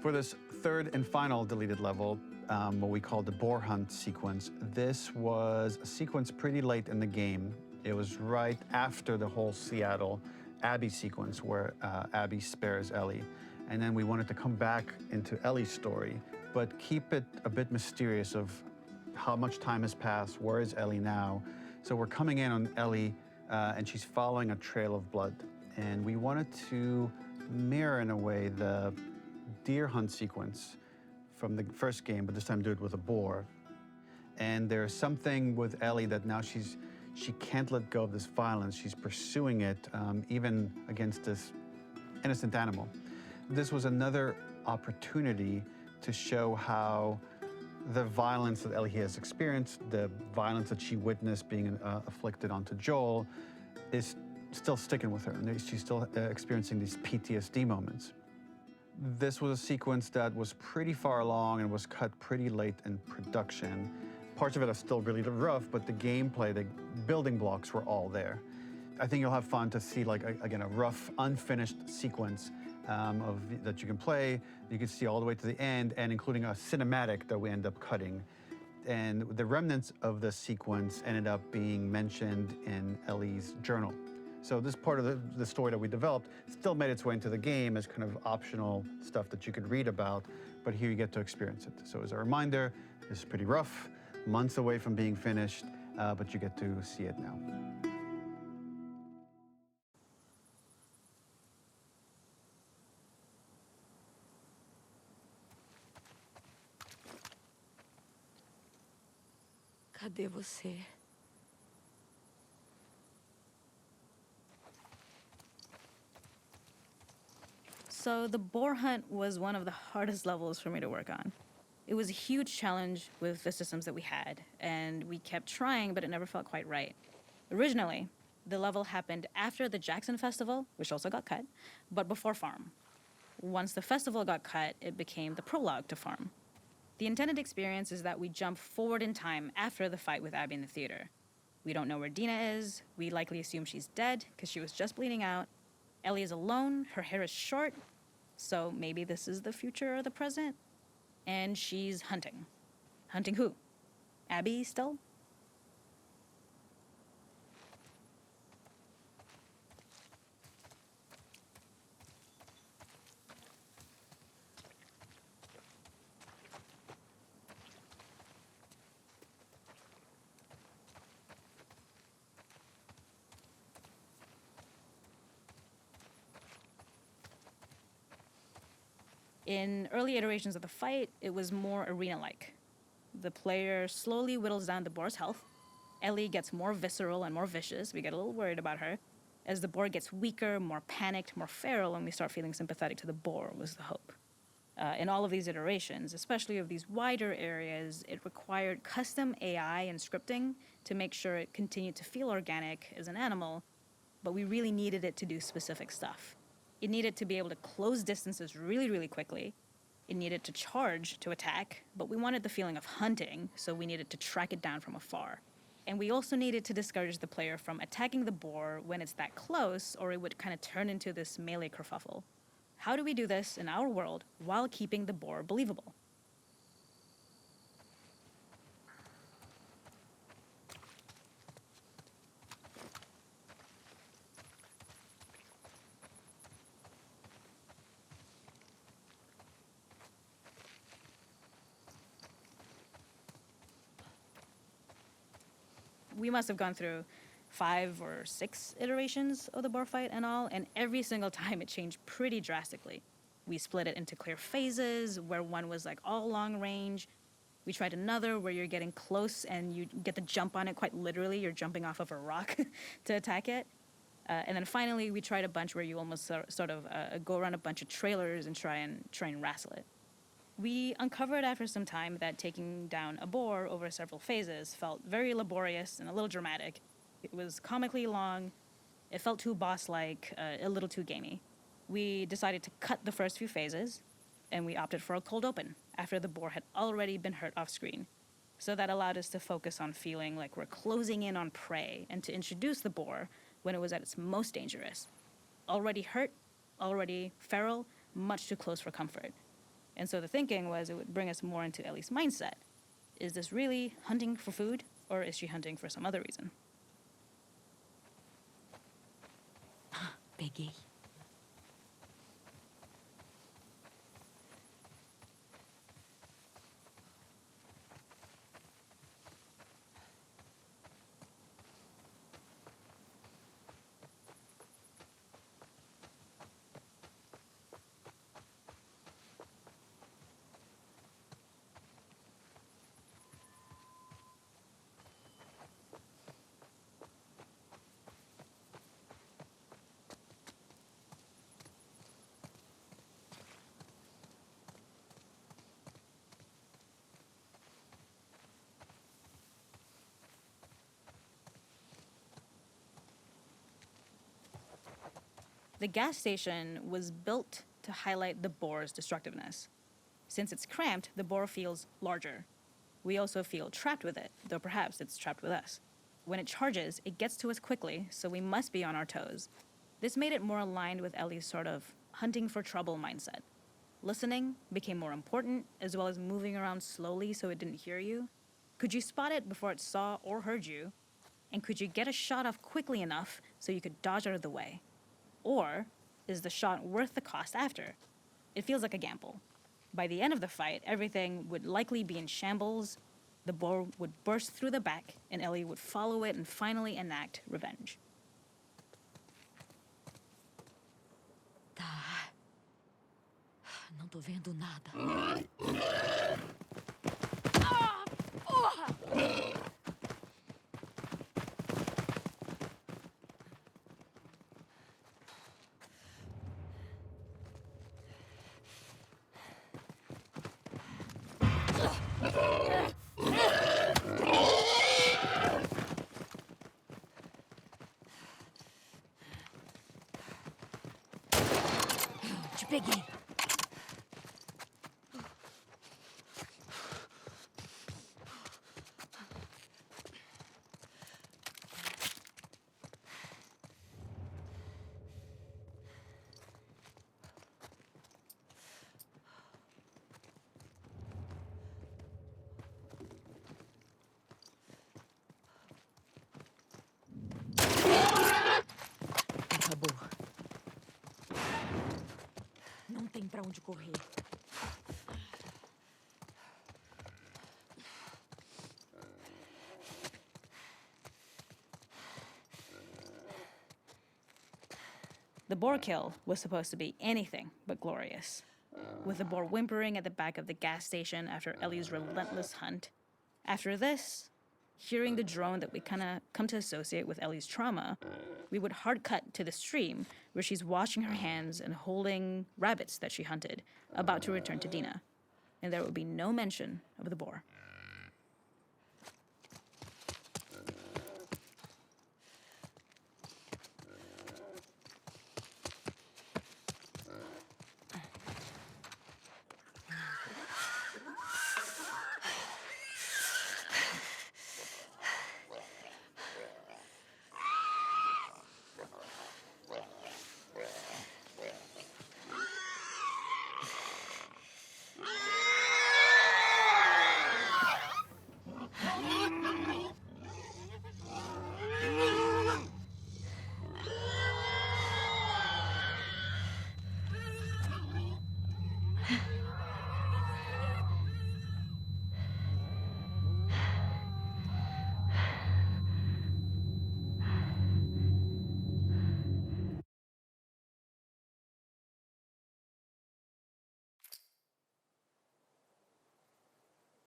For this third and final deleted level, what we call the boar hunt sequence, this was a sequence pretty late in the game. It was right after the whole Seattle Abby sequence where Abby spares Ellie. And then we wanted to come back into Ellie's story, but keep it a bit mysterious of how much time has passed, where is Ellie now? So we're coming in on Ellie and she's following a trail of blood. And we wanted to mirror in a way the deer hunt sequence from the first game, but this time do it with a boar. And there's something with Ellie that now she can't let go of this violence. She's pursuing it, even against this innocent animal. This was another opportunity to show how the violence that Ellie has experienced, the violence that she witnessed being afflicted onto Joel, is still sticking with her, and she's still experiencing these PTSD moments. This was a sequence that was pretty far along and was cut pretty late in production. Parts of it are still really rough, but the gameplay, the building blocks were all there. I think you'll have fun to see, like, again, a rough, unfinished sequence that you can play. You can see all the way to the end, and including a cinematic that we end up cutting. And the remnants of the sequence ended up being mentioned in Ellie's journal. So this part of the story that we developed still made its way into the game as kind of optional stuff that you could read about, but here you get to experience it. So as a reminder, this is pretty rough, months away from being finished, but you get to see it now. Cadê você? So the boar hunt was one of the hardest levels for me to work on. It was a huge challenge with the systems that we had, and we kept trying, but it never felt quite right. Originally, the level happened after the Jackson Festival, which also got cut, but before Farm. Once the festival got cut, it became the prologue to Farm. The intended experience is that we jump forward in time after the fight with Abby in the theater. We don't know where Dina is. We likely assume she's dead because she was just bleeding out. Ellie is alone. Her hair is short. So maybe this is the future or the present. And she's hunting. Hunting who? Abby still? In early iterations of the fight, it was more arena-like. The player slowly whittles down the boar's health. Ellie gets more visceral and more vicious. We get a little worried about her. As the boar gets weaker, more panicked, more feral, and we start feeling sympathetic to the boar was the hope. In all of these iterations, especially of these wider areas, it required custom AI and scripting to make sure it continued to feel organic as an animal, but we really needed it to do specific stuff. It needed to be able to close distances really, really quickly. It needed to charge to attack, but we wanted the feeling of hunting, so we needed to track it down from afar. And we also needed to discourage the player from attacking the boar when it's that close, or it would kind of turn into this melee kerfuffle. How do we do this in our world while keeping the boar believable? We must have gone through 5 or 6 iterations of the boar fight and all, and every single time it changed pretty drastically. We split it into clear phases, where one was like all long range. We tried another where you're getting close and you get the jump on it quite literally. You're jumping off of a rock to attack it. And then finally, we tried a bunch where you almost sort of go around a bunch of trailers and try and wrestle it. We uncovered after some time that taking down a boar over several phases felt very laborious and a little dramatic. It was comically long, it felt too boss-like, a little too gamey. We decided to cut the first few phases, and we opted for a cold open after the boar had already been hurt off-screen. So that allowed us to focus on feeling like we're closing in on prey and to introduce the boar when it was at its most dangerous. Already hurt, already feral, much too close for comfort. And so the thinking was it would bring us more into Ellie's mindset. Is this really hunting for food, or is she hunting for some other reason? Peguei. The gas station was built to highlight the bore's destructiveness. Since it's cramped, the bore feels larger. We also feel trapped with it, though perhaps it's trapped with us. When it charges, it gets to us quickly, so we must be on our toes. This made it more aligned with Ellie's sort of hunting for trouble mindset. Listening became more important, as well as moving around slowly so it didn't hear you. Could you spot it before it saw or heard you? And could you get a shot off quickly enough so you could dodge out of the way? Or is the shot worth the cost after? It feels like a gamble. By the end of the fight, everything would likely be in shambles, the boar would burst through the back, and Ellie would follow it and finally enact revenge. Tá. Não tô vendo nada. Ah, porra! Te peguei. Acabou. Não tem pra onde correr. The boar kill was supposed to be anything but glorious. With the boar whimpering at the back of the gas station after Ellie's relentless hunt. After this, hearing the drone that we kind of come to associate with Ellie's trauma, we would hard cut to the stream where she's washing her hands and holding rabbits that she hunted, about to return to Dina. And there would be no mention of the boar.